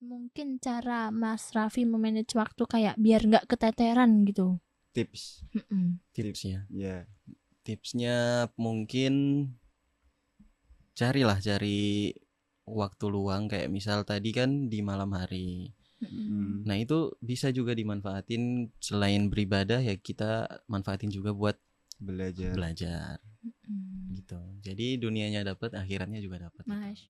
mungkin cara Mas Raffi memanage waktu kayak biar nggak keteteran gitu. Tips. Tipsnya. Ya. Tipsnya mungkin cari waktu luang kayak misal tadi kan di malam hari. Nah itu bisa juga dimanfaatin selain beribadah ya kita manfaatin juga buat belajar. Gitu. Jadi dunianya dapat, akhiratnya juga dapat. Mas.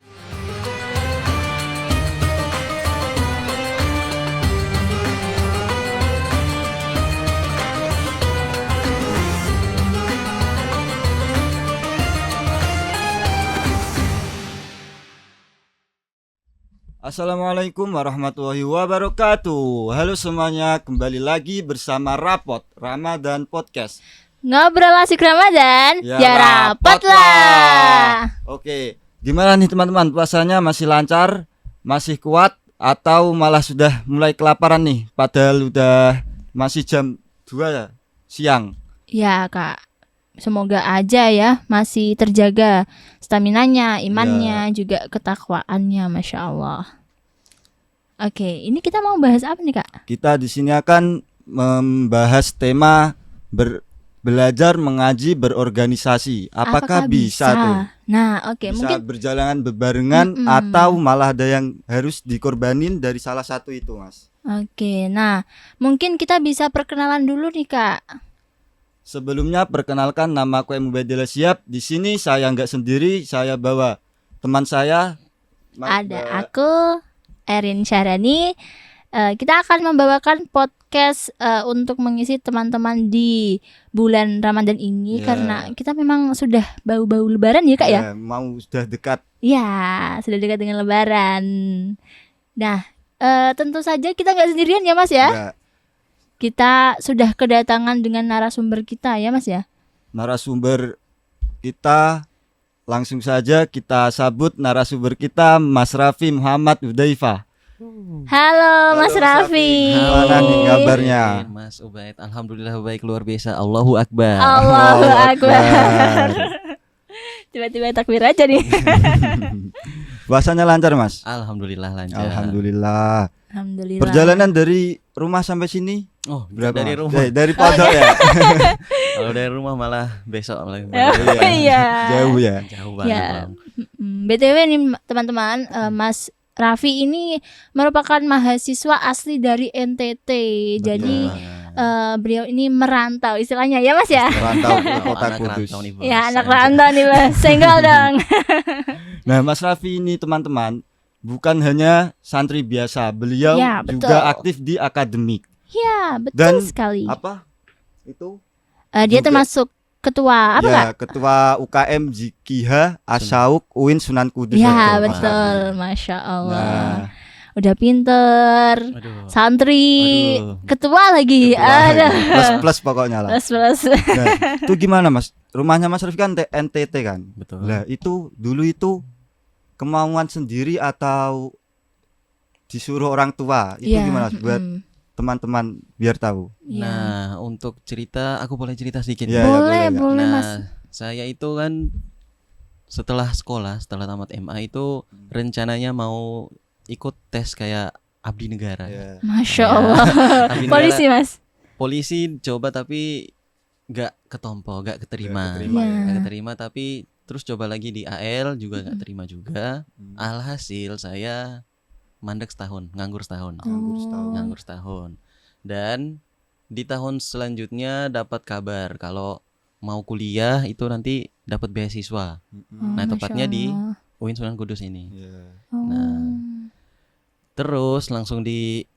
Assalamualaikum warahmatullahi wabarakatuh. Halo semuanya, kembali lagi bersama Rapot Ramadan Podcast. Ngobrol asik Ramadan, ya rapot lah. Oke, gimana nih teman-teman? Puasanya masih lancar? Masih kuat? Atau malah sudah mulai kelaparan nih? Padahal udah masih jam 2 siang. Ya kak, semoga aja ya masih terjaga staminanya, imannya, juga ketakwaannya, masya Allah. Oke, ini kita mau bahas apa nih kak? Kita di sini akan membahas tema belajar mengaji berorganisasi. Apakah bisa tuh? Nah, oke, Bisa mungkin berjalan berbarengan atau malah ada yang harus dikorbanin dari salah satu itu, Mas. Oke, nah mungkin kita bisa perkenalan dulu nih kak. Sebelumnya perkenalkan, nama aku Mubadillah Siap. Di sini saya nggak sendiri, saya bawa teman saya. Ada aku, Erin Syarani. Kita akan membawakan podcast untuk mengisi teman-teman di bulan Ramadan ini, karena kita memang sudah bau-bau Lebaran ya kak ya. Mau sudah dekat. Ya, sudah dekat dengan Lebaran. Nah, tentu saja kita nggak sendirian ya Mas ya. Ya, Kita sudah kedatangan dengan narasumber kita ya Mas ya. narasumber kita, langsung saja kita sambut narasumber kita, Mas Raffi Muhammad Hudzaifah. Halo Mas Raffi. Gimana nih kabarnya? Mas Ubaid, alhamdulillah baik, luar biasa. Allahu Akbar. Allahu Akbar. Tiba-tiba takbir aja nih. Puasanya lancar, Mas? Alhamdulillah lancar. Alhamdulillah. Alhamdulillah. Perjalanan dari rumah sampai sini Oh, berapa? dari Mas? rumah. Dari pondok ya? Kalau dari rumah malah besok lagi. Iya. Jauh ya. Jauh banget. Ya. Bang. BTW nih teman-teman, Mas Raffi ini merupakan mahasiswa asli dari NTT. Jadi beliau ini merantau istilahnya ya Mas ya. Rantau ke kota Anak Kudus. rantau nih, Bos. Ya anak rantau nih Mas. Senggol dong. Nah, Mas Raffi ini teman-teman bukan hanya santri biasa, beliau Ya, betul. juga aktif di akademik. Ya betul Dan sekali. Apa? Itu? Dia juga- termasuk ketua apa ya, kak? Ketua UKM Jikiha Asyauk UIN Sunan Kudus. Ya Betul, Mas betul, Raffi. masya Nah, Allah. Udah pinter, Aduh. santri, Aduh. ketua lagi. Ada. plus pokoknya lah. Plus. Nah, itu gimana Mas? Rumahnya Mas Raffi kan NTT kan? Betul. Lah itu dulu itu kemauan sendiri atau disuruh orang tua? Itu Ya, gimana Mas? Buat teman-teman biar tahu. Ya. Nah, untuk cerita, aku boleh cerita sedikit. Ya, boleh, boleh, ya. boleh Nah, Mas. saya itu kan setelah tamat MA itu rencananya mau ikut tes kayak abdi negara. Ya. Masya Ya, Allah. abdi Polisi negara, Mas. polisi coba tapi nggak ketompo, nggak keterima. Nggak keterima, ya. Nggak keterima, tapi terus coba lagi di AL juga nggak terima juga. Alhasil saya mandek setahun, nganggur setahun. Nganggur setahun. Dan di tahun selanjutnya dapat kabar kalau mau kuliah itu nanti dapat beasiswa. Nah, Masya tepatnya di Allah. UIN Sunan Kudus ini. Ya. Oh. Nah, terus langsung di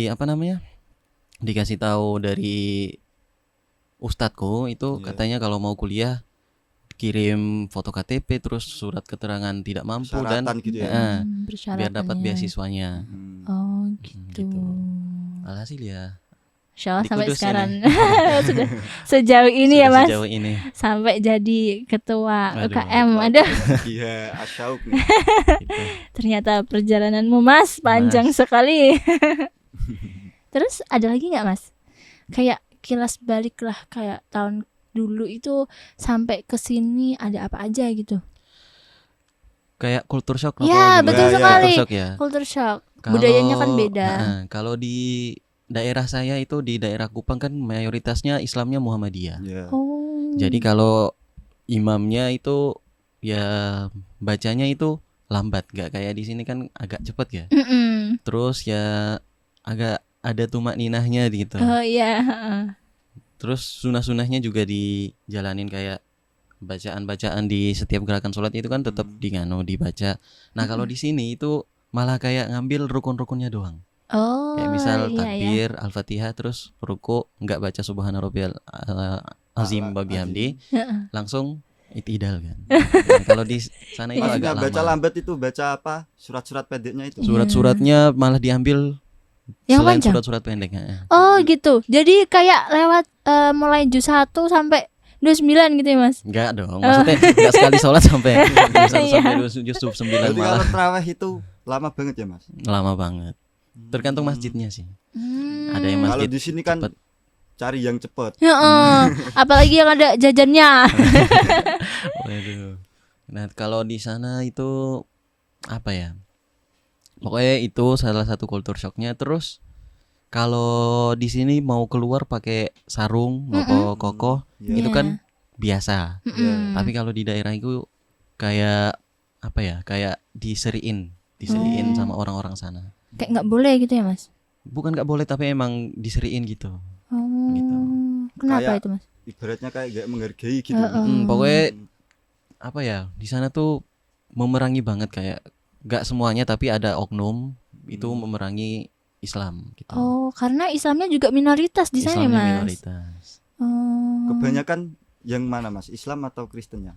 apa namanya? Dikasih tahu dari ustadku itu Iya. katanya kalau mau kuliah kirim foto KTP terus surat keterangan tidak mampu dan Persyaratan gitu ya. biar dapat Persyaratannya. beasiswanya. Oh gitu. Gitu. Alhasil ya Insya Allah Di sampai Kudus sekarang sudah sejauh ini ya sudah Mas. sejauh ini. Sampai jadi ketua Aduh, UKM. ketua. Aduh, Iya, Asyauk nih. Gitu. ternyata perjalananmu Mas panjang sekali. Terus ada lagi nggak Mas? Kayak kilas balik lah, kayak tahun dulu itu sampai ke sini ada apa aja gitu. kayak culture shock Ya, apa betul Ya, ya. sekali. Culture shock ya. Culture shock. Kalau- Budayanya kan beda. Kalau di daerah saya itu di daerah Kupang kan mayoritasnya Islamnya Muhammadiyah. Ya. Oh. Jadi kalau imamnya itu ya bacanya itu lambat, gak kayak di sini kan agak cepet ya. Mm-mm. Terus ya agak ada tumak ninahnya gitu. Oh iya, heeh. Terus sunah-sunahnya juga dijalanin kayak bacaan-bacaan di setiap gerakan sholat itu kan tetap dibaca. Nah kalau di sini itu malah kayak ngambil rukun-rukunnya doang. Oh. Kayak misal iya, iya. takbir, al-fatihah, terus ruku nggak baca subhana rabbiyal azim wa bihamdi, Heeh. langsung itidal kan. Nah, kalau di sana itu Maksudnya agak baca lama. lambat itu baca apa? Surat-surat pendeknya itu. Surat-suratnya malah diambil Yang selain panjang? surat-surat pendek. Oh gitu. Jadi kayak lewat mulai juz 1 sampai 29 gitu ya Mas? Enggak dong, maksudnya enggak sekali sholat sampai juz 1 Iya. sampai juz 9 Jadi malah kalau terawih itu lama banget ya, Mas? lama banget. Tergantung masjidnya sih. Hmm. Ada yang Kalau masjid di sini kan cepet. cari yang cepet. Heeh. Apalagi yang ada jajannya. Waduh. Nah, kalau di sana itu apa ya? Pokoknya itu salah satu culture shocknya. Terus kalau di sini mau keluar pakai sarung, nopo kokoh, Ya. itu Iya. kan biasa. Mm-mm. Tapi kalau di daerah itu kayak apa ya? Kayak diseriin sama orang-orang sana. Kayak nggak boleh gitu ya Mas? Bukan nggak boleh tapi emang diseriin gitu. Oh. Gitu. Kenapa Kayak- itu Mas? Ibaratnya kayak gak menghargai gitu. Pokoknya apa ya? Di sana tuh memerangi banget kayak nggak semuanya tapi ada oknum itu memerangi Islam gitu. Oh, karena Islamnya juga minoritas di sana ya Islamnya Mas. minoritas. Oh. Kebanyakan yang mana, Mas? Islam atau Kristennya?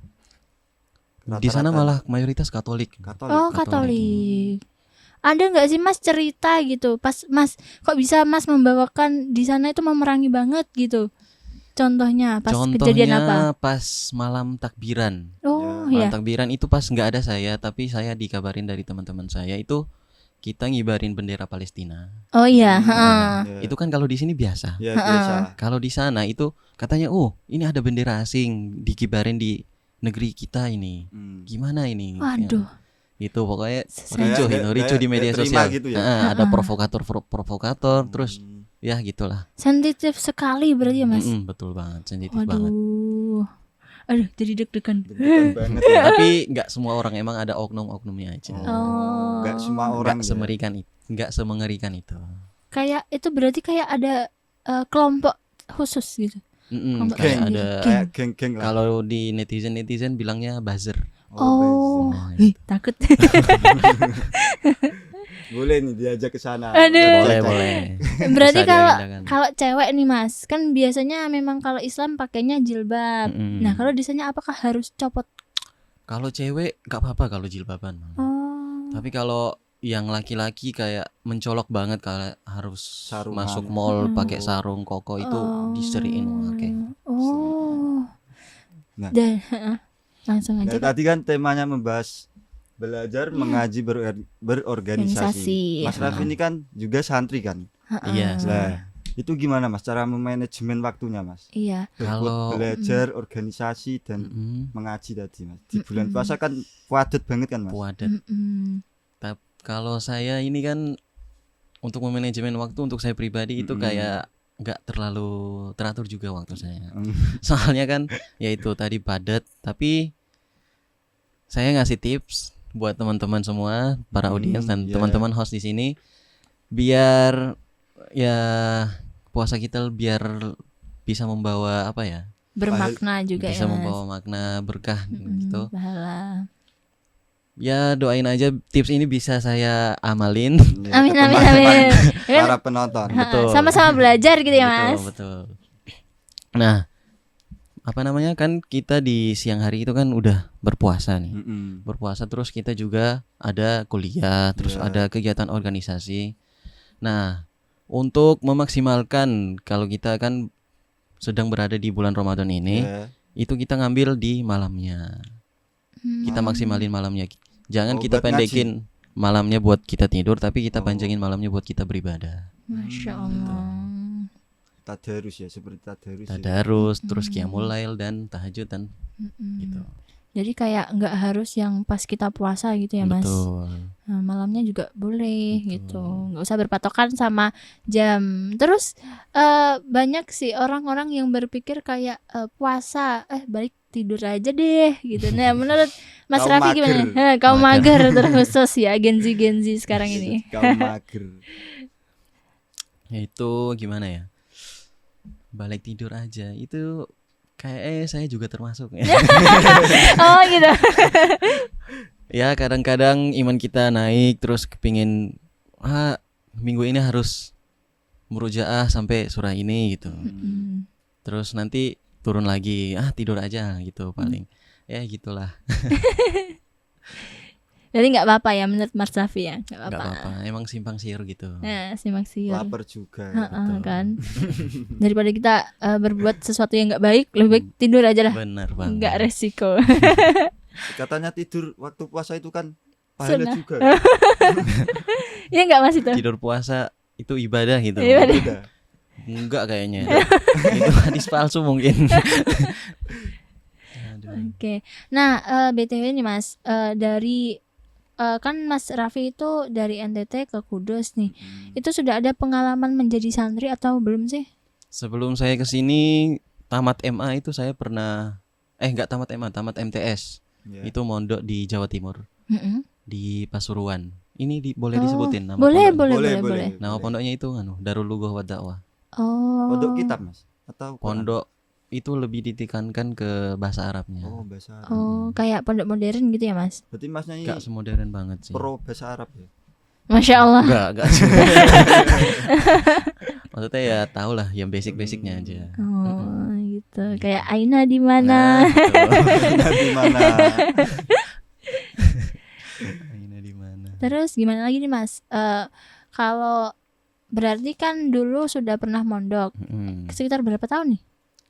Di sana Rata-rata malah mayoritas Katolik. Katolik. Oh, Katolik. Ada nggak sih Mas cerita gitu? Pas Mas kok bisa Mas membawakan di sana itu memerangi banget gitu? Contohnya pas kejadian apa? Contohnya pas malam takbiran. Oh Malam ya. takbiran itu pas nggak ada saya, tapi saya dikabarin dari teman-teman saya itu kita ngibarin bendera Palestina. Oh iya, heeh. Ya. Itu kan kalau di sini biasa. Ya, biasa. Kalau di sana itu katanya, oh ini ada bendera asing dikibarin di negeri kita ini. Hmm. Gimana ini? Waduh. Ya, itu pokoknya Kayak- ricuh di kayak media terima sosial. gitu ya? Ada provokator, terus ya gitulah. Sensitif sekali berarti ya Mas. Betul banget, sensitif banget. Waduh. Aduh, jadi deg-degan. Deg-degan banget ya. Tapi nggak semua orang, emang ada oknum-oknumnya aja. Oh. Gak semua orang Nggak ya. semerikan itu, nggak semengerikan itu. Kayak itu berarti kayak ada kelompok khusus gitu. Kelompok Kayak Geng. ada Kayak geng-geng lah. kalau di netizen bilangnya buzzer. Oh, Nah, ih, takut. Boleh nih diajak ke sana. Aduh. Boleh. Berarti Bisa kalau diadakan. kalau cewek nih Mas, kan biasanya memang kalau Islam pakainya jilbab. Mm-mm. Nah, kalau di sana apakah harus copot? Kalau cewek nggak apa-apa kalau jilbaban. Oh. Tapi kalau yang laki-laki kayak mencolok banget kalau harus Sarungan. masuk mall pakai sarung koko itu diseriin. Oke. Oh. Nah. Dan langsung Nah, aja. tadi kan temanya membahas belajar mengaji berorganisasi. Organisasi. Mas Raffi ini kan juga santri kan. Iya. Nah, itu gimana Mas cara memanajemen waktunya Mas? Iya. Kalau Belajar organisasi dan mengaji tadi Mas. Di bulan puasa kan padat banget kan Mas. Wadat. Mm-mm. Kalau saya ini kan untuk memanajemen waktu untuk saya pribadi itu kayak nggak terlalu teratur juga waktu saya. Soalnya kan ya itu tadi padat, tapi saya ngasih tips buat teman-teman semua, para audiens dan iya. teman-teman host di sini biar ya puasa kita biar bisa membawa apa ya? Bermakna juga Bisa ya Mas. membawa makna berkah gitu. Pahala. Ya doain aja tips ini bisa saya amalin. Ya, Amin, ke amin, teman-teman amin. Para penonton. Betul. Sama-sama belajar gitu ya Mas. Betul. Nah, apa namanya kan kita di siang hari itu kan udah berpuasa nih. Berpuasa terus kita juga ada kuliah, terus Iya. ada kegiatan organisasi. Nah, untuk memaksimalkan kalau kita kan sedang berada di bulan Ramadan ini, Ya. itu kita ngambil di malamnya. Kita maksimalin malamnya. Jangan Oh, kita buat ngaji. pendekin malamnya buat kita tidur, tapi kita panjangin malamnya buat kita beribadah. Masya Allah. Tadarus ya, seperti tadarus. ya. Tadarus, terus qiyamul lail dan tahajud dan gitu. Jadi kayak nggak harus yang pas kita puasa gitu ya Mas. Betul. Nah, malamnya juga boleh Betul. gitu, nggak usah berpatokan sama jam. Terus banyak sih orang-orang yang berpikir kayak puasa, balik tidur aja deh gitu. Nah menurut Mas Kaum Raffi gimana? mager. Kaum mager terkhusus ya Gen Z sekarang ini. Kaum mager. Itu gimana ya? Balik tidur aja itu kayak saya juga termasuk. Oh gitu. Ya kadang-kadang iman kita naik terus kepingin minggu ini harus murojaah sampai surah ini gitu. Mm. Terus nanti turun lagi, tidur aja gitu paling. Ya gitulah. Jadi nggak apa-apa ya menurut Mas Raffi ya, nggak Gak apa-apa. apa-apa, emang simpang siur gitu. Nah, simak siur. Lapar juga. Heeh, kan. Daripada kita berbuat sesuatu yang nggak baik, lebih baik tidur aja lah. Bener banget. Nggak resiko. Katanya tidur waktu puasa itu kan pahala Sunnah. juga. Iya nggak Mas itu? Tidur puasa itu ibadah gitu. Ibadah. Beda. Enggak kayaknya. Itu hadis palsu mungkin. Aduh. Oke. Nah, BTW nih Mas, dari kan Mas Raffi itu dari NTT ke Kudus nih. Itu sudah ada pengalaman menjadi santri atau belum sih? Sebelum saya kesini tamat MA itu saya pernah enggak tamat MA, tamat MTS. Ya. Itu mondok di Jawa Timur, Mm-mm. di Pasuruan. Ini boleh Oh, disebutin nama boleh, pondoknya? boleh. Nama pondoknya itu Darul Lughah wa Dakwah. Oh. Pondok kitab Mas atau Quran? Pondok itu lebih ditekankan ke bahasa Arabnya. Oh, bahasa Arab. Oh, kayak pondok modern gitu ya Mas? Berarti Masnya ini Enggak semodern banget sih. pro bahasa Arab ya? Masya Allah. Enggak. Maksudnya ya tau lah yang basic-basicnya aja. Oh, gitu. Kayak Aina di mana? Nah, Di mana? ini di mana? Terus gimana lagi nih Mas? Kalau berarti kan dulu sudah pernah mondok. Sekitar berapa tahun nih?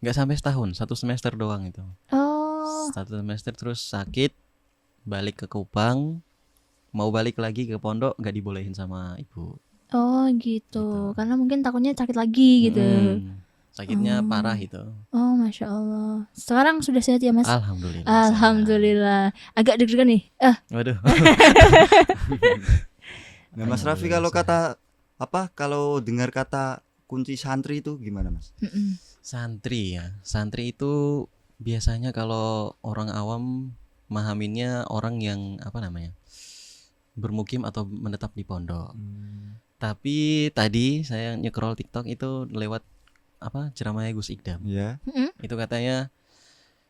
Enggak sampai setahun, 1 semester doang itu. Oh. 1 semester terus sakit, balik ke Kupang, mau balik lagi ke pondok nggak dibolehin sama ibu. Oh gitu. Karena mungkin takutnya sakit lagi gitu. Sakitnya parah itu. Oh Masya Allah. Sekarang sudah sehat ya Mas? Alhamdulillah. Alhamdulillah. Agak deg-degan nih. Waduh. Nah, Mas Raffi kalau kalau dengar kata kunci santri itu gimana Mas? Mm-mm. Santri ya. Santri itu biasanya kalau orang awam mahaminnya orang yang bermukim atau menetap di pondok. Tapi tadi saya nyekrol TikTok itu lewat ceramahnya Gus Ikdam. Ya. Itu katanya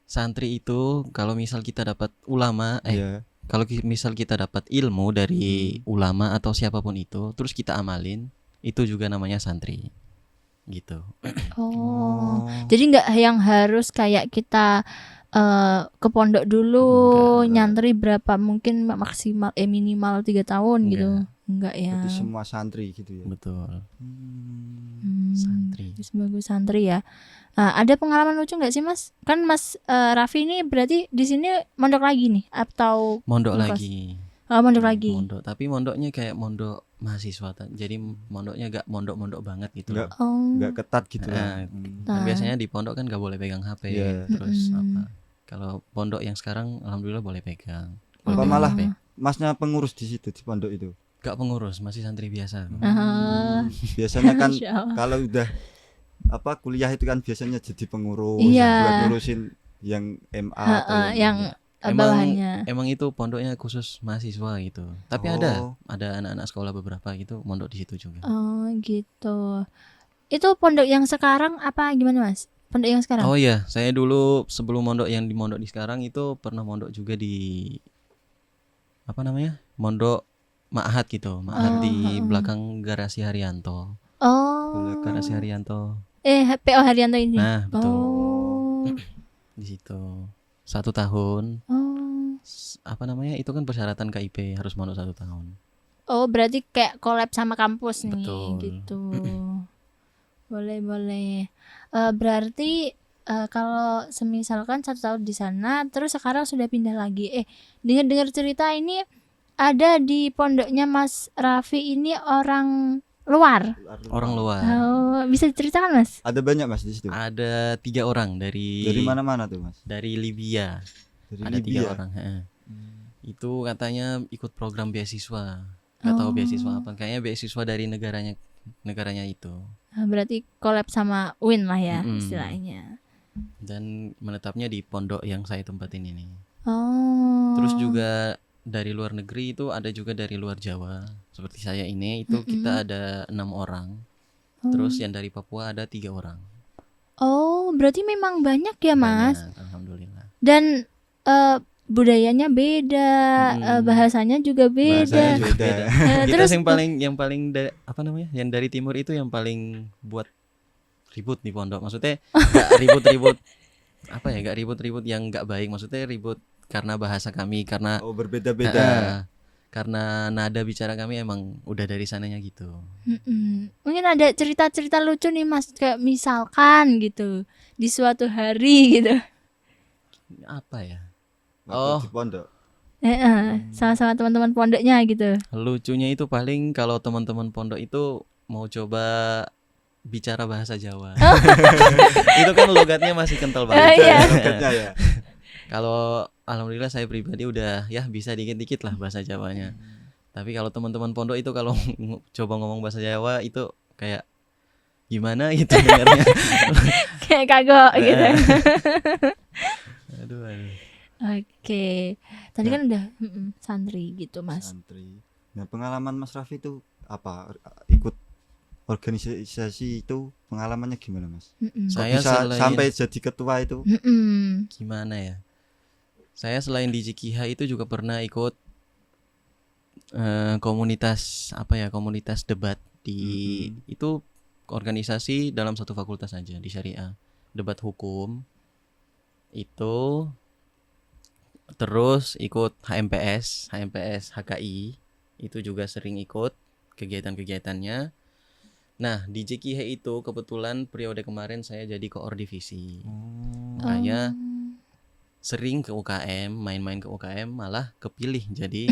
santri itu kalau misal kita dapat ulama Iya. kalau misal kita dapat ilmu dari ulama atau siapapun itu terus kita amalin, itu juga namanya santri. Gitu. Oh. Jadi nggak yang harus kayak kita ke pondok dulu Enggak. nyantri berapa mungkin maksimal minimal 3 tahun gitu. Enggak ya. Berarti semua santri gitu ya. Betul. Hmm, Santri. Sebagai santri ya. Ada pengalaman lucu nggak sih Mas? Kan Mas Raffi ini berarti di sini mondok lagi nih atau Mondok ngekos? lagi. Mondok lagi. Mondok, tapi mondoknya kayak mondok mahasiswa. Jadi mondoknya gak mondok-mondok banget gitu. Enggak Oh. enggak ketat gitu Nah, lah. Kan biasanya di pondok kan gak boleh pegang HP. Iya. Terus Mm-mm. kalau pondok yang sekarang alhamdulillah boleh pegang. Apa Boleh malah pegang HP. Masnya pengurus di situ di pondok itu? Gak pengurus, masih santri biasa. Biasanya kan Masya Allah. kalau udah kuliah itu kan biasanya jadi pengurus Iya. buat ngurusin yang MA atau yang Emang bawahannya. emang itu pondoknya khusus mahasiswa gitu. Tapi Oh. ada anak-anak sekolah beberapa gitu mondok di situ juga. Oh gitu. Itu pondok yang sekarang apa gimana Mas? Pondok yang sekarang? Oh iya, saya dulu sebelum mondok yang di mondok di sekarang itu pernah mondok juga di Mondok Ma'had gitu. Ma'had di belakang Garasi Haryanto. Oh. Garasi Haryanto. PO Haryanto ini. Nah, betul. Oh. Di situ. 1 tahun. Oh. Itu kan persyaratan KIP harus mondok 1 tahun. Oh, berarti kayak collab sama kampus nih Betul. gitu. Boleh. Berarti kalau semisalkan 1 tahun di sana terus sekarang sudah pindah lagi. Dengar cerita ini ada di pondoknya Mas Raffi ini orang luar. Orang luar. Oh, bisa diceritakan Mas? Ada banyak Mas di situ. Ada 3 orang dari Dari mana-mana tuh Mas? Dari Libya. Dari ada 3 Libya. orang. Itu katanya ikut program beasiswa. Nggak tahu beasiswa apa. Kayaknya beasiswa dari negaranya itu. Berarti collab sama UIN lah ya Mm-mm. istilahnya. Dan menetapnya di pondok yang saya tempatin ini. Oh. Terus juga dari luar negeri itu ada juga dari luar Jawa. Seperti saya ini itu kita ada 6 orang. Terus yang dari Papua ada 3 orang. Oh, berarti memang banyak ya, Mas. Banyak, alhamdulillah. Dan budayanya beda, bahasanya juga beda. Bahasanya juga beda. Kita Terus yang paling yang dari timur itu yang paling buat ribut di pondok. Maksudnya nggak ribut-ribut nggak ribut-ribut yang nggak baik. Maksudnya ribut karena bahasa kami, karena berbeda-beda. karena nada bicara kami emang udah dari sananya gitu. mungkin ada cerita-cerita lucu nih, Mas, kayak misalkan gitu di suatu hari gitu. Apa ya? Waktu di pondok. Sama-sama teman-teman pondoknya gitu. Lucunya itu paling kalau teman-teman pondok itu mau coba bicara bahasa Jawa. Itu kan logatnya masih kental banget. Iya. Logatnya ya. Kalau alhamdulillah saya pribadi udah ya bisa dikit-dikit lah bahasa Jawanya. Tapi kalau teman-teman pondok itu kalau coba ngomong bahasa Jawa itu kayak gimana gitu dengarnya. Kayak kagok gitu. Aduh. Oke. Tadi kan udah santri gitu, Mas. Santri. Nah, pengalaman Mas Raffi itu apa? Ikut organisasi itu pengalamannya gimana, Mas? Kok Saya bisa selain- sampai jadi ketua itu? Gimana ya? Saya selain di Jikiha itu juga pernah ikut komunitas komunitas debat di itu organisasi dalam satu fakultas saja di syariah, debat hukum itu. Terus ikut HMPS HKI itu juga sering ikut kegiatan-kegiatannya. Nah di JKH itu kebetulan periode kemarin saya jadi koor divisi. Makanya sering ke UKM, main-main ke UKM, malah kepilih jadi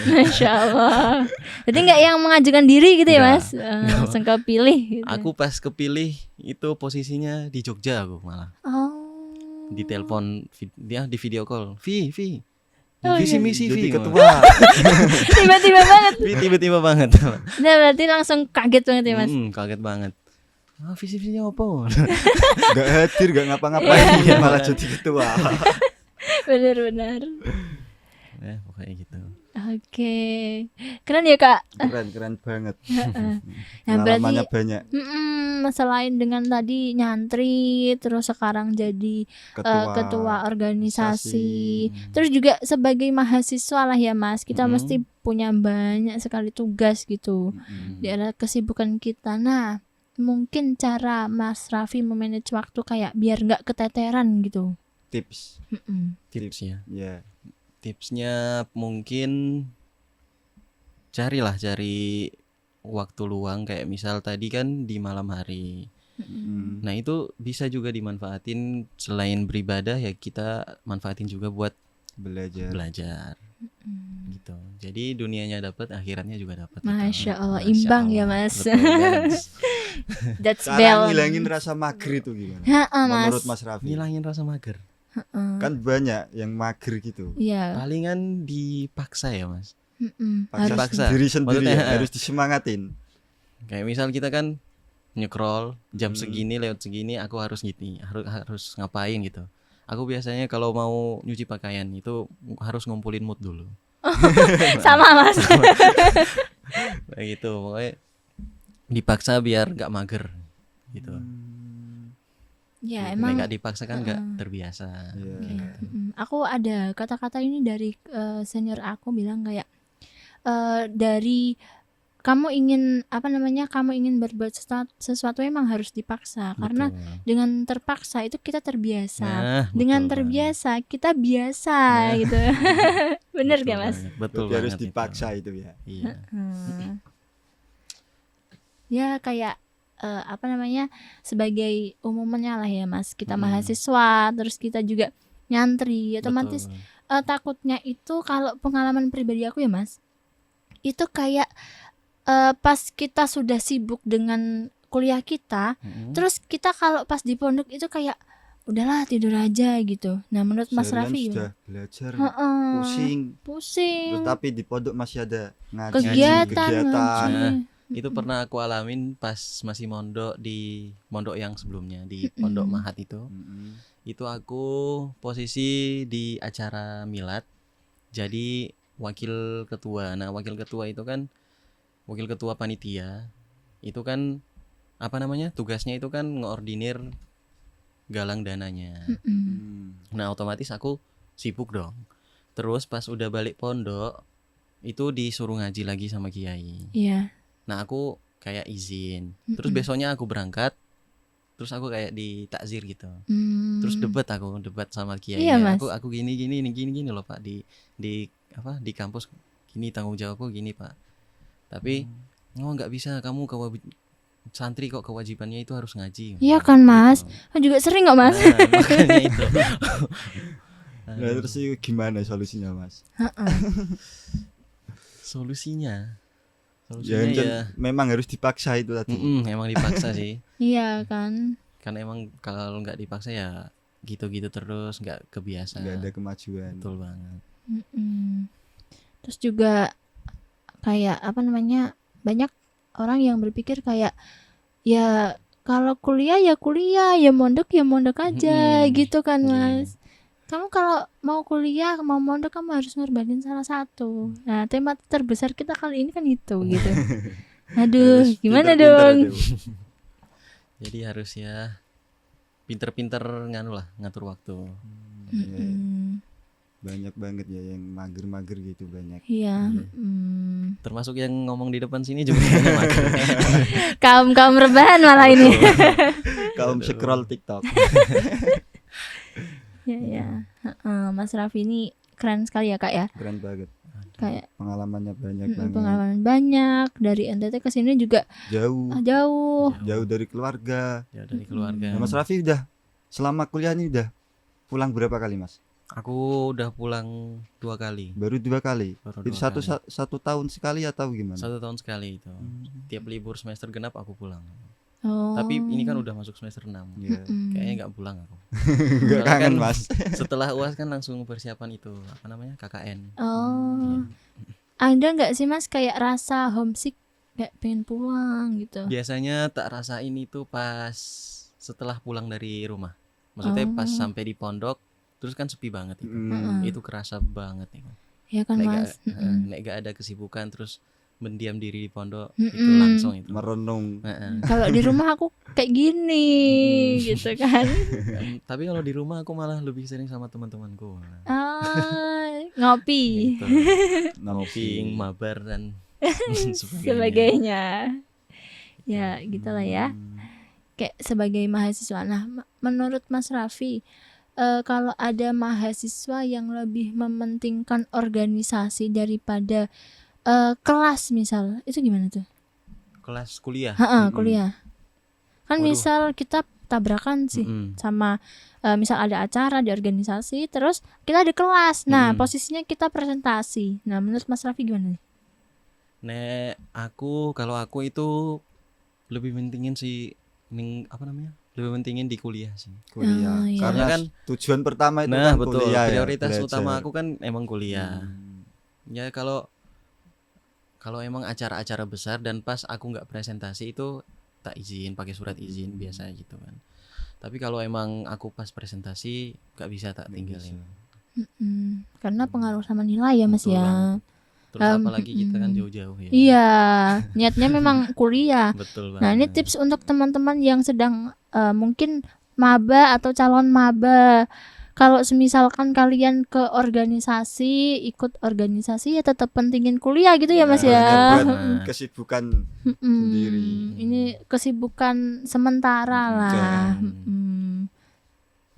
Masya Allah. Jadi nggak yang mengajukan diri gitu ya, Nggak. Mas? Langsung kepilih gitu. aku pas kepilih itu posisinya di Jogja aku malah. Di telepon di video call. Vi. Visi misi Jadi Vi. ketua. Tiba-tiba banget. Tiba-tiba banget. Nah, berarti langsung kaget banget ya, Mas? Kaget banget. Visi-visinya apa? Gak hadir, gak ngapa-ngapain, malah jadi ketua. Benar-benar. Ya, pokoknya gitu. Oke. Keren ya, Kak? Keren banget. Nah, berarti Pengalamannya banyak. selain dengan tadi nyantri, terus sekarang jadi ketua organisasi, terus juga sebagai mahasiswa lah ya, Mas. Kita mesti punya banyak sekali tugas gitu di era kesibukan kita. Nah, mungkin cara Mas Raffi memanage waktu kayak biar nggak keteteran gitu. Tips. Tips ya. Ya. Tipsnya mungkin cari waktu luang kayak misal tadi kan di malam hari. Nah itu bisa juga dimanfaatin selain beribadah ya kita manfaatin juga buat belajar. Gitu. Jadi dunianya dapat, akhiratnya juga dapat. Masya Allah, imbang ya, Mas. Betul, balance. That's Cara balance. ngilangin rasa mager itu gimana? Mas. Menurut Mas Raffi. Ngilangin rasa mager. Kan banyak yang mager gitu. Iya. Palingan dipaksa ya, Mas. Paksa diri sendiri Maksudnya, ya, harus disemangatin. Kayak misal kita kan nyekrol jam segini lewat segini aku harus gini, harus ngapain gitu. Aku biasanya kalau mau nyuci pakaian itu harus ngumpulin mood dulu. Sama, Mas. Kayak gitu, pokoknya dipaksa biar gak mager gitu. Ya, Nek emang gak dipaksa kan gak terbiasa. aku ada kata-kata ini dari senior aku bilang kayak dari kamu ingin berbuat sesuatu emang harus dipaksa. Karena dengan terpaksa itu kita terbiasa. Nah, Dengan betul terbiasa kita biasa gitu. Bener gak, Mas? Betul Berarti harus banget dipaksa itu ya. Iya. Ya kayak sebagai umumnya lah ya, Mas, kita mahasiswa, terus kita juga nyantri, otomatis takutnya itu kalau pengalaman pribadi aku ya, Mas, itu kayak pas kita sudah sibuk dengan kuliah kita, terus kita kalau pas di pondok itu kayak udahlah tidur aja gitu. Nah menurut Mas Seharian Raffi sudah gimana? belajar Heeh. pusing. Pusing. Terus tapi di pondok masih ada ngaji, Kegiatan kegiatan. Nah, ngaji. itu pernah aku alamin pas masih mondok di mondok yang sebelumnya di Pondok Mahat itu. Mm-mm. Itu aku posisi di acara milad jadi wakil ketua. Nah, wakil ketua itu kan wakil ketua panitia. Itu kan apa namanya? Tugasnya itu kan ngeordinir galang dananya. Mm-mm. Nah, otomatis aku sibuk dong. Terus pas udah balik pondok itu disuruh ngaji lagi sama kiai. Iya. Nah, aku kayak izin. Terus Mm-mm. besoknya aku berangkat. Terus aku kayak ditakzir gitu. Hmm. Terus debat sama kiai. Iya, Mas. Aku gini loh Pak di di kampus gini tanggung jawabku gini Pak. Tapi nggak bisa, kamu santri kok kewajibannya itu harus ngaji. Iya kan Mas. Gitu. Kan juga sering kok Mas. Nah, makanya itu. Nah, terus itu gimana solusinya Mas? Heeh. Solusinya Ya, ya memang harus dipaksa itu tadi. emang dipaksa sih. Iya kan. Kan emang kalau nggak dipaksa ya gitu-gitu terus nggak kebiasa. Nggak ada kemajuan. Betul banget. Mm-mm. Terus juga kayak apa namanya, banyak orang yang berpikir kayak ya kalau kuliah ya mondok aja gitu kan Iya. Mas. Kamu kalau mau kuliah mau mondok kamu harus ngorbanin salah satu. Nah tema terbesar kita kali ini kan itu gitu. Aduh Harus gimana pinter-pinter dong. itu. Jadi harus ya pinter-pinter ngatur waktu. Ya, Mm-mm. banyak banget ya yang mager-mager gitu banyak. Iya. Termasuk yang ngomong di depan sini juga banyak mager. Kaum rebahan malah ini. Kaum scroll TikTok. Ya. Mas Raffi ini keren sekali ya Kak ya. Keren banget. Kayak Pengalamannya banyak banget. pengalaman banyak dari NTT ke sini juga Jauh jauh. dari keluarga. Ya dari keluarga. Nah, Mas Raffi udah selama kuliah ini udah pulang berapa kali Mas? Aku udah pulang 2 kali. Baru 2 kali. Baru Itu 2 kali. satu tahun sekali atau gimana? 1 tahun sekali itu. Tiap libur semester genap aku pulang. Oh. Tapi ini kan udah masuk semester 6. Iya. Kayaknya nggak pulang aku. Nggak Soalnya kangen kan Mas. Setelah UAS kan langsung persiapan itu apa namanya KKN. Oh. Ada nggak sih Mas kayak rasa homesick kayak pengen pulang gitu? Biasanya tak rasain itu pas setelah pulang dari rumah. Maksudnya pas sampai di pondok terus kan sepi banget itu. Itu kerasa banget itu. Ya kan Mas. Nek gak ada kesibukan terus mendiam diri di pondok itu langsung itu. Merenung. Kalau di rumah aku kayak gini gitu kan. Tapi kalau di rumah aku malah lebih sering sama teman-temanku. Ngopi Gitu. Ngopi, mabar dan sebagainya. sebagainya. Ya gitulah ya. Kayak sebagai mahasiswa. Nah, menurut Mas Raffi, kalau ada mahasiswa yang lebih mementingkan organisasi daripada kelas misal, itu gimana tuh? Kelas kuliah. Kuliah. Kan Waduh. misal kita tabrakan sih sama misal ada acara di organisasi, terus kita ada kelas. Nah, posisinya kita presentasi. Nah, menurut Mas Raffi gimana nih? Kalau aku itu lebih mentingin apa namanya? Lebih mentingin di kuliah sih. Kuliah. Iya. Karena kan tujuan pertama itu nah kan betul kuliah ya, prioritas belajar. utama aku kan emang kuliah. Ya kalau emang acara-acara besar dan pas aku nggak presentasi itu tak izin pakai surat izin biasa gitu kan. Tapi kalau emang aku pas presentasi nggak bisa tak tinggalin. Karena pengaruh sama nilai ya Mas Betul ya. banget. Terus apalagi kita kan jauh-jauh ya. Iya, niatnya memang kuliah. Betul banget. Nah, ini tips untuk teman-teman yang sedang mungkin maba atau calon maba. Kalau semisalkan kalian ke organisasi, ikut organisasi ya tetap pentingin kuliah gitu ya Mas ya. Buat kesibukan sendiri. Ini kesibukan sementara lah.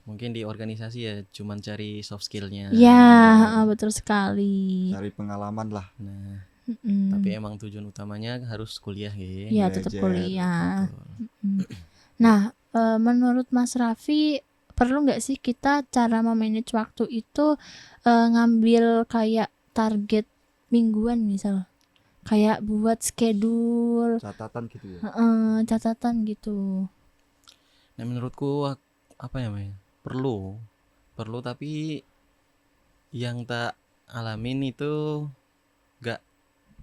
Mungkin di organisasi ya cuman cari soft skillnya. Ya, betul sekali. Cari pengalaman lah. Nah, tapi emang tujuan utamanya harus kuliah ya. Ya, tetap kuliah. Nah, menurut Mas Raffi perlu nggak sih kita cara memanage waktu itu ngambil kayak target mingguan misal, kayak buat schedule, catatan gitu ya. catatan gitu. Nah menurutku apa ya May? perlu tapi yang tak alamin itu gak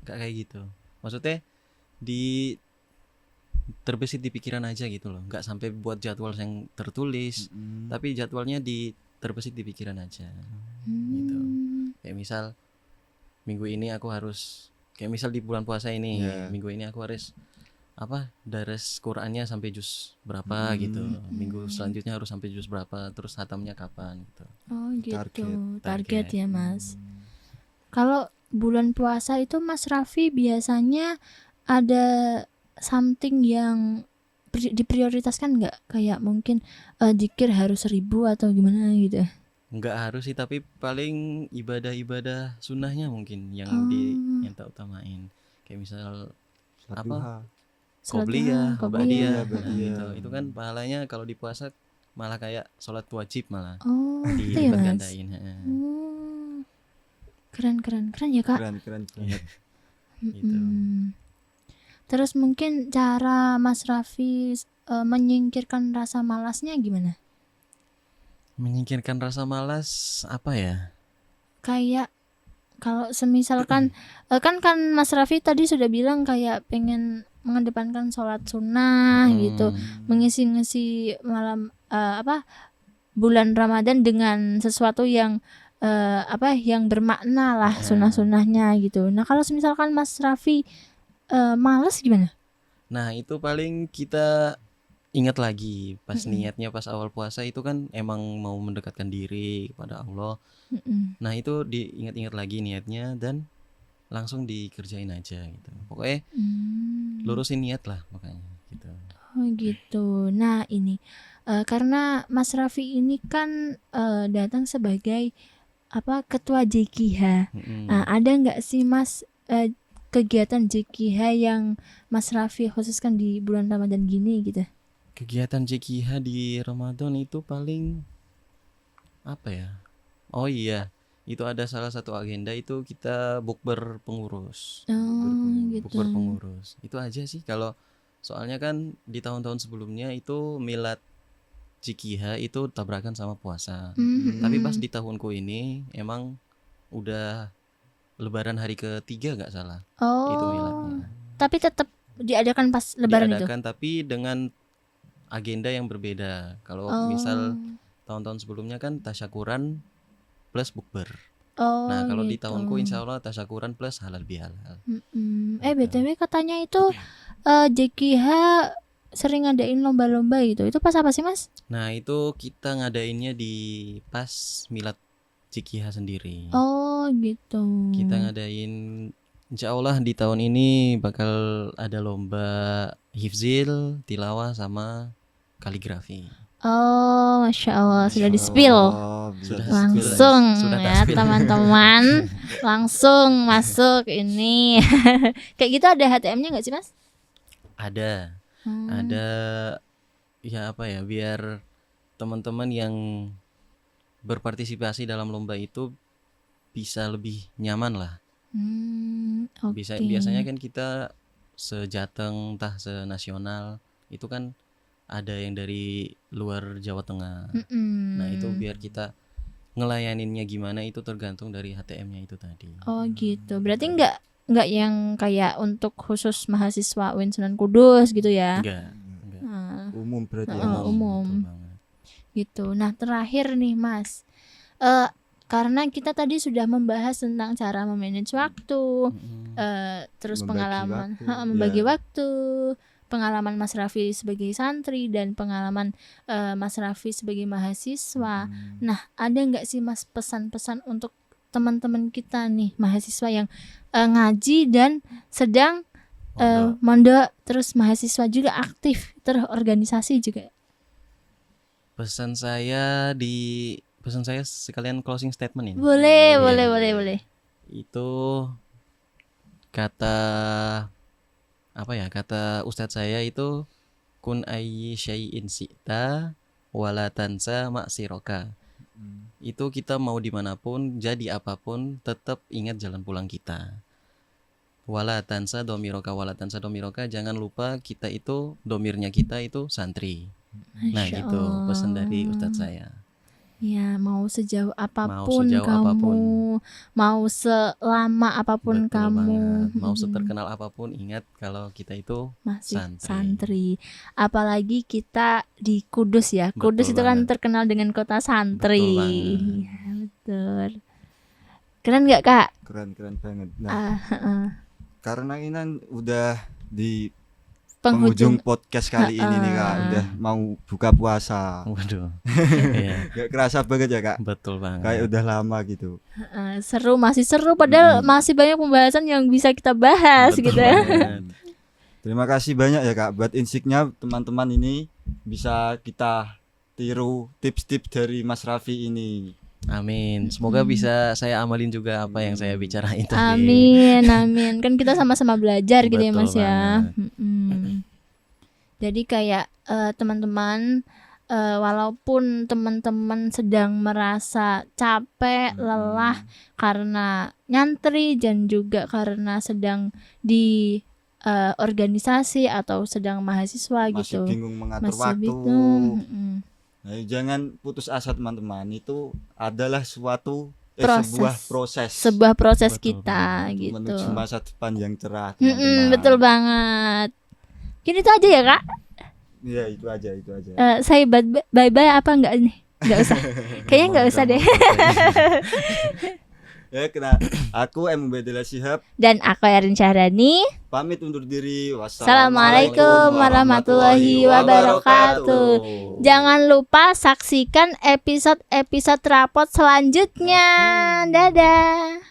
kayak gitu. Maksudnya di terbesit di pikiran aja gitu loh, nggak sampai buat jadwal yang tertulis, tapi jadwalnya terbesit di pikiran aja gitu. Kayak misal minggu ini aku harus, kayak misal di bulan puasa ini, minggu ini aku harus dares Qurannya sampai juz berapa gitu, minggu selanjutnya harus sampai juz berapa, terus hatamnya kapan gitu. Oh gitu, Target. ya Mas. Kalau bulan puasa itu Mas Raffi biasanya ada something yang diprioritaskan nggak? Kayak mungkin zikir harus 1000 atau gimana gitu? Nggak harus sih, tapi paling ibadah sunnahnya mungkin yang yang tak utamain. Kayak misal Qobliyah, Ba'diyah, gitu. Itu kan pahalanya kalau di puasa malah kayak sholat wajib malah. Oh, gitu ya Mas. Keren ya Kak. Keren banget. Gitu. Terus mungkin cara Mas Raffi menyingkirkan rasa malasnya gimana? Menyingkirkan rasa malas apa ya? Kayak kalau semisalkan kan Mas Raffi tadi sudah bilang kayak pengen mengedepankan sholat sunnah gitu, mengisi malam bulan Ramadan dengan sesuatu yang yang bermakna lah, sunnah-sunnahnya gitu. Nah kalau misalkan Mas Raffi malas gimana? Nah itu paling kita ingat lagi pas niatnya pas awal puasa itu kan emang mau mendekatkan diri kepada Allah. Nah itu diingat-ingat lagi niatnya dan langsung dikerjain aja gitu. Pokoknya lurusin niat lah makanya gitu. Oh gitu. Nah ini karena Mas Raffi ini kan datang sebagai ketua JKH. Nah, ada nggak sih Mas kegiatan JKH yang Mas Raffi khususkan di bulan Ramadan gini gitu? Kegiatan JKH di Ramadan itu paling apa ya? Oh iya, itu ada salah satu agenda itu kita bukber pengurus. Gitu. Bukber pengurus. Itu aja sih kalau soalnya kan di tahun-tahun sebelumnya itu milad JKH itu tabrakan sama puasa. Tapi pas di tahunku ini emang udah Lebaran hari ketiga nggak salah. Itu miladnya. Tapi tetap diadakan pas Lebaran diadakan, tapi dengan agenda yang berbeda. Kalau misal tahun-tahun sebelumnya kan tasyakuran plus bukber. Nah kalau di tahunku insya Allah tasyakuran plus halal bihalal. BTW katanya itu JKH sering ngadain lomba-lomba gitu. Itu pas apa sih Mas? Nah itu kita ngadainnya di pas milad JKH sendiri. Oh gitu. Kita ngadain, insya Allah di tahun ini bakal ada lomba hifzil, tilawah sama kaligrafi. Oh Masya Allah, sudah di-spill langsung ya teman-teman. Langsung masuk ini. Kayak gitu ada HTM-nya gak sih Mas? Ada ya biar teman-teman yang berpartisipasi dalam lomba itu bisa lebih nyaman lah. Biasanya kan kita sejateng entah senasional itu kan ada yang dari luar Jawa Tengah. Nah itu biar kita ngelayaninnya gimana itu tergantung dari HTM-nya itu tadi. Oh gitu. Berarti nggak yang kayak untuk khusus mahasiswa UIN Sunan Kudus gitu ya? Enggak. Umum berarti umum. Gitu. Nah terakhir nih Mas, karena kita tadi sudah membahas tentang cara memanage waktu, terus membagi waktu, pengalaman Mas Raffi sebagai santri dan pengalaman Mas Raffi sebagai mahasiswa. Nah ada nggak sih Mas pesan-pesan untuk teman-teman kita nih mahasiswa yang ngaji dan sedang mondok, terus mahasiswa juga aktif terorganisasi juga? Pesan saya sekalian closing statement ini. Boleh. Itu kata ustadz saya itu kun ayyi syai'in syi'ta wala tansa maksiroka. Itu kita mau dimanapun, jadi apapun, tetap ingat jalan pulang kita. Wala tansa domiroka, jangan lupa kita itu domirnya kita itu santri. Nah gitu pesan dari ustadz saya. Ya, mau sejauh apapun sejauh kamu, apapun. mau selama apapun Betul kamu, banget. Mau Mm-mm. seterkenal apapun, ingat kalau kita itu masih santri. santri. Apalagi kita di Kudus ya. Betul Kudus itu kan banget. terkenal dengan kota santri. Betul banget. Ya, betul. Keren nggak Kak? Keren banget. Nah, Ah, karena ini kan udah di penghujung penghujung podcast kali ini nih Kak, udah mau buka puasa. Waduh. Iya, Gak kerasa banget ya Kak, betul banget. kayak udah lama gitu. seru, masih seru padahal masih banyak pembahasan yang bisa kita bahas Betul gitu ya. banget. Terima kasih banyak ya Kak buat insiknya teman-teman ini, bisa kita tiru tips-tips dari Mas Raffi ini. Amin. Semoga bisa saya amalin juga apa yang saya bicarain tadi. Amin. Kan kita sama-sama belajar gitu ya Betul Mas ya. banget. Jadi kayak teman-teman, walaupun teman-teman sedang merasa capek, lelah karena nyantri dan juga karena sedang di organisasi atau sedang mahasiswa Masih gitu. bingung mengatur Masih waktu. bingung. Nah, jangan putus asa teman-teman, itu adalah suatu Proses. sebuah proses Sebuah proses Betul kita untuk gitu. menuju masa depan yang cerah teman-teman. Betul banget. Gini itu aja ya Kak. Iya, itu aja. Saya bye-bye apa enggak nih? Enggak usah. Kayaknya enggak usah deh. Ya, kena aku Mbedela Shihab Dan aku Erin Syahrani. pamit undur diri. Assalamualaikum warahmatullahi wabarakatuh. Jangan lupa saksikan episode-episode rapot selanjutnya. Dadah.